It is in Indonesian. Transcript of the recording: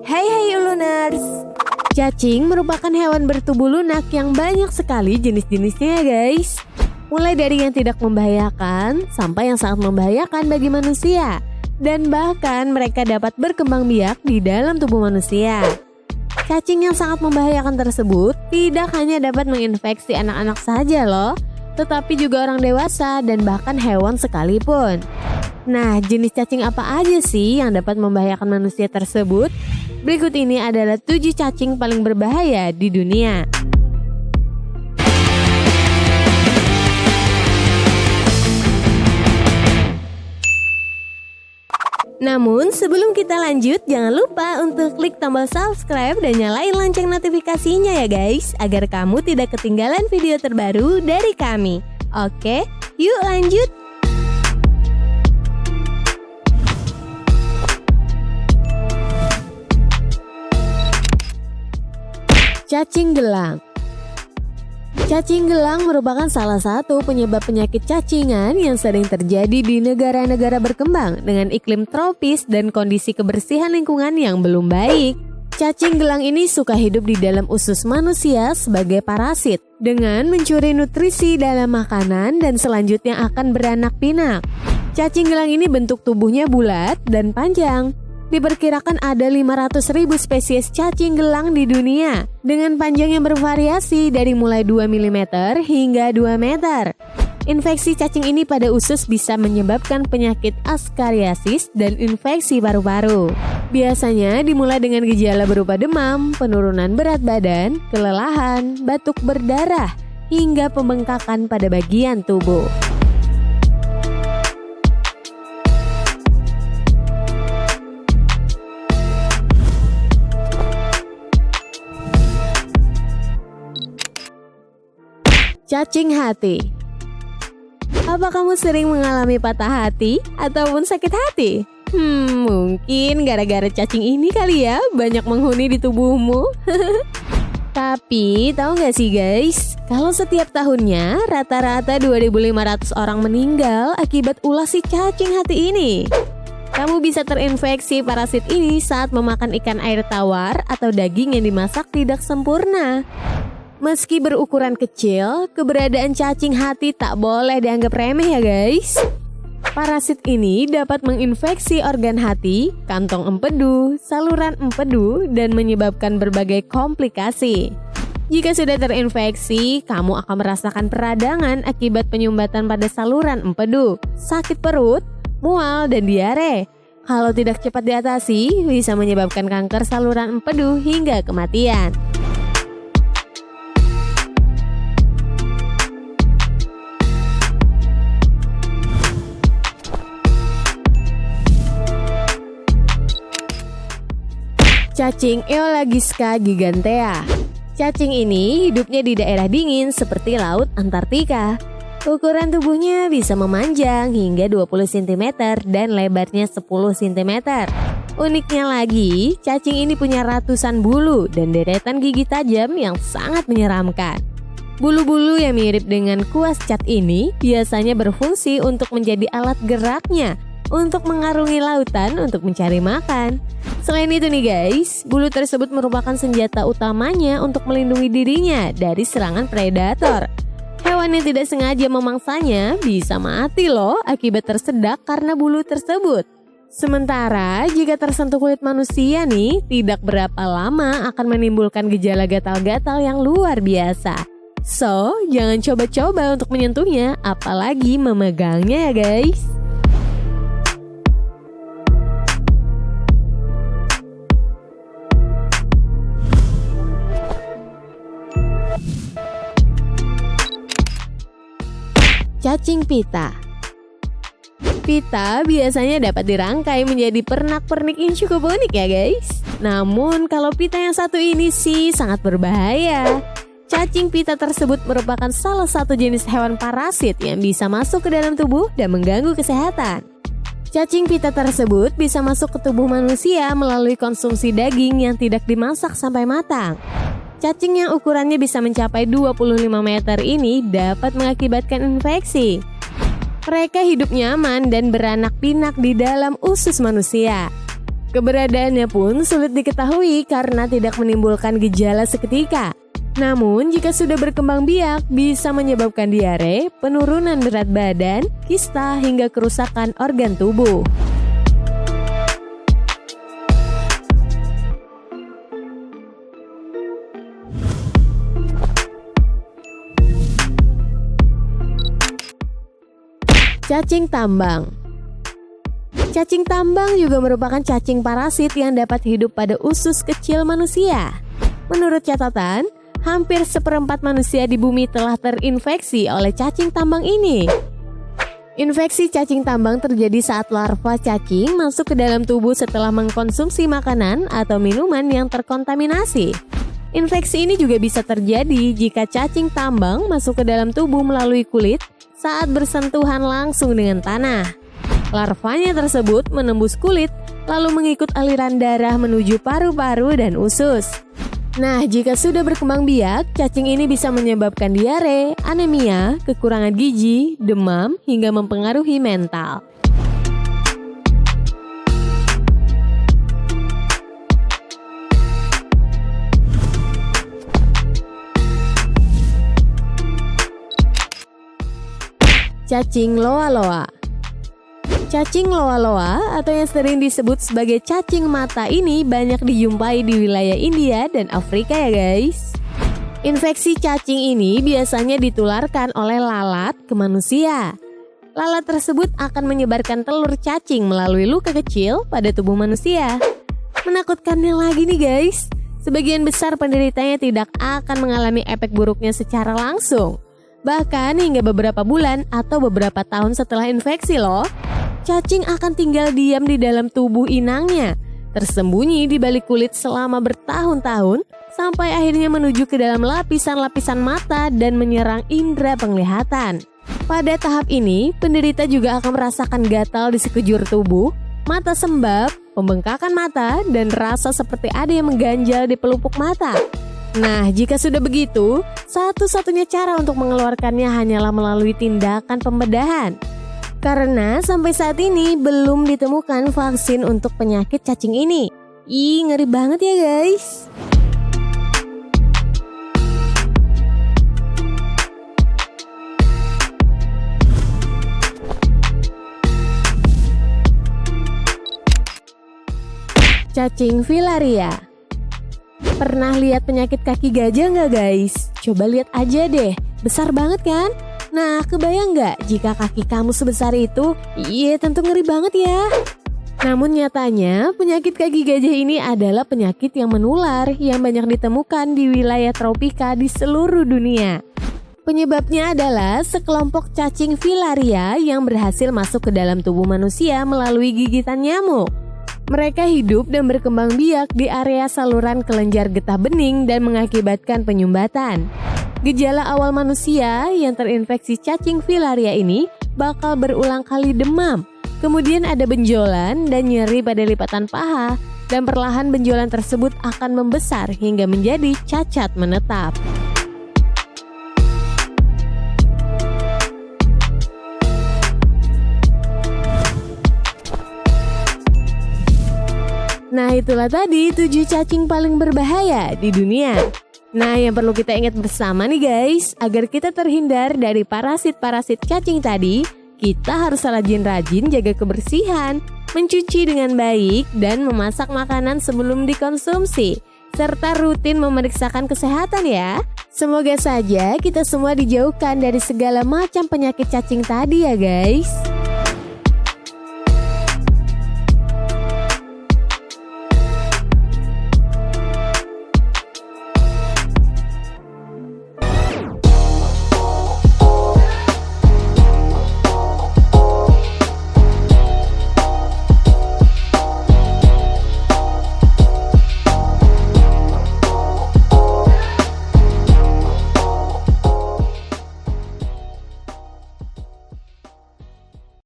Hai Uluners. Cacing merupakan hewan bertubuh lunak yang banyak sekali jenis-jenisnya ya guys. Mulai dari yang tidak membahayakan sampai yang sangat membahayakan bagi manusia. Dan bahkan mereka dapat berkembang biak di dalam tubuh manusia. Cacing yang sangat membahayakan tersebut tidak hanya dapat menginfeksi anak-anak saja loh, tetapi juga orang dewasa dan bahkan hewan sekalipun. Nah, jenis cacing apa aja sih yang dapat membahayakan manusia tersebut? Berikut ini adalah 7 cacing paling berbahaya di dunia. Namun sebelum kita lanjut, jangan lupa untuk klik tombol subscribe dan nyalain lonceng notifikasinya ya guys, agar kamu tidak ketinggalan video terbaru dari kami. Oke, yuk lanjut. Cacing gelang. Cacing gelang merupakan salah satu penyebab penyakit cacingan yang sering terjadi di negara-negara berkembang dengan iklim tropis dan kondisi kebersihan lingkungan yang belum baik. Cacing gelang ini suka hidup di dalam usus manusia sebagai parasit dengan mencuri nutrisi dalam makanan dan selanjutnya akan beranak pinak. Cacing gelang ini bentuk tubuhnya bulat dan panjang. Diperkirakan ada 500.000 spesies cacing gelang di dunia dengan panjang yang bervariasi dari mulai 2 mm hingga 2 meter. Infeksi cacing ini pada usus bisa menyebabkan penyakit askariasis dan infeksi paru-paru. Biasanya dimulai dengan gejala berupa demam, penurunan berat badan, kelelahan, batuk berdarah, hingga pembengkakan pada bagian tubuh. Cacing hati. Apa kamu sering mengalami patah hati ataupun sakit hati? Mungkin gara-gara cacing ini kali ya banyak menghuni di tubuhmu. Tapi tahu gak sih guys, kalau setiap tahunnya rata-rata 2.500 orang meninggal akibat ulah si cacing hati ini. Kamu bisa terinfeksi parasit ini saat memakan ikan air tawar atau daging yang dimasak tidak sempurna. Meski berukuran kecil, keberadaan cacing hati tak boleh dianggap remeh ya guys. Parasit ini dapat menginfeksi organ hati, kantong empedu, saluran empedu, dan menyebabkan berbagai komplikasi. Jika sudah terinfeksi, kamu akan merasakan peradangan akibat penyumbatan pada saluran empedu, sakit perut, mual, dan diare. Kalau tidak cepat diatasi, bisa menyebabkan kanker saluran empedu hingga kematian. Cacing Eolagiska gigantea. Cacing ini hidupnya di daerah dingin seperti Laut Antartika. Ukuran tubuhnya bisa memanjang hingga 20 cm dan lebarnya 10 cm. Uniknya lagi, cacing ini punya ratusan bulu dan deretan gigi tajam yang sangat menyeramkan. Bulu-bulu yang mirip dengan kuas cat ini biasanya berfungsi untuk menjadi alat geraknya untuk mengarungi lautan untuk mencari makan. Selain itu nih guys, bulu tersebut merupakan senjata utamanya untuk melindungi dirinya dari serangan predator. Hewan yang tidak sengaja memangsanya bisa mati loh akibat tersedak karena bulu tersebut. Sementara jika tersentuh kulit manusia nih, tidak berapa lama akan menimbulkan gejala gatal-gatal yang luar biasa. So, jangan coba-coba untuk menyentuhnya, apalagi memegangnya ya guys. Cacing pita. Pita biasanya dapat dirangkai menjadi pernak-pernik yang cukup unik ya guys. Namun kalau pita yang satu ini sih sangat berbahaya. Cacing pita tersebut merupakan salah satu jenis hewan parasit yang bisa masuk ke dalam tubuh dan mengganggu kesehatan. Cacing pita tersebut bisa masuk ke tubuh manusia melalui konsumsi daging yang tidak dimasak sampai matang. Cacing yang ukurannya bisa mencapai 25 meter ini dapat mengakibatkan infeksi. Mereka hidup nyaman dan beranak pinak di dalam usus manusia. Keberadaannya pun sulit diketahui karena tidak menimbulkan gejala seketika. Namun, jika sudah berkembang biak, bisa menyebabkan diare, penurunan berat badan, kista, hingga kerusakan organ tubuh. Cacing tambang. Cacing tambang juga merupakan cacing parasit yang dapat hidup pada usus kecil manusia. Menurut catatan, hampir 1/4 manusia di bumi telah terinfeksi oleh cacing tambang ini. Infeksi cacing tambang terjadi saat larva cacing masuk ke dalam tubuh setelah mengkonsumsi makanan atau minuman yang terkontaminasi. Infeksi ini juga bisa terjadi jika cacing tambang masuk ke dalam tubuh melalui kulit saat bersentuhan langsung dengan tanah. Larvanya tersebut menembus kulit lalu mengikut aliran darah menuju paru-paru dan usus. Nah, jika sudah berkembang biak, cacing ini bisa menyebabkan diare, anemia, kekurangan gizi, demam, hingga mempengaruhi mental. Cacing loa-loa. Cacing loa-loa atau yang sering disebut sebagai cacing mata ini banyak dijumpai di wilayah India dan Afrika ya guys. Infeksi cacing ini biasanya ditularkan oleh lalat ke manusia. Lalat tersebut akan menyebarkan telur cacing melalui luka kecil pada tubuh manusia. Menakutkannya lagi nih guys, sebagian besar penderitanya tidak akan mengalami efek buruknya secara langsung. Bahkan hingga beberapa bulan atau beberapa tahun setelah infeksi loh, cacing akan tinggal diam di dalam tubuh inangnya, tersembunyi di balik kulit selama bertahun-tahun, sampai akhirnya menuju ke dalam lapisan-lapisan mata dan menyerang indera penglihatan. Pada tahap ini, penderita juga akan merasakan gatal di sekujur tubuh, mata sembab, pembengkakan mata, dan rasa seperti ada yang mengganjal di pelupuk mata. Nah, jika sudah begitu, satu-satunya cara untuk mengeluarkannya hanyalah melalui tindakan pembedahan. Karena sampai saat ini belum ditemukan vaksin untuk penyakit cacing ini. Ih, ngeri banget ya guys. Cacing filaria. Pernah lihat penyakit kaki gajah nggak guys? Coba lihat aja deh, besar banget kan? Nah, kebayang nggak jika kaki kamu sebesar itu? Iya, tentu ngeri banget ya. Namun nyatanya, penyakit kaki gajah ini adalah penyakit yang menular yang banyak ditemukan di wilayah tropika di seluruh dunia. Penyebabnya adalah sekelompok cacing filaria yang berhasil masuk ke dalam tubuh manusia melalui gigitan nyamuk. Mereka hidup dan berkembang biak di area saluran kelenjar getah bening dan mengakibatkan penyumbatan. Gejala awal manusia yang terinfeksi cacing filaria ini bakal berulang kali demam, kemudian ada benjolan dan nyeri pada lipatan paha, dan perlahan benjolan tersebut akan membesar hingga menjadi cacat menetap. Nah, itulah tadi 7 cacing paling berbahaya di dunia. Nah, yang perlu kita ingat bersama nih guys, agar kita terhindar dari parasit-parasit cacing tadi, kita harus rajin-rajin jaga kebersihan, mencuci dengan baik, dan memasak makanan sebelum dikonsumsi, serta rutin memeriksakan kesehatan ya. Semoga saja kita semua dijauhkan dari segala macam penyakit cacing tadi ya guys.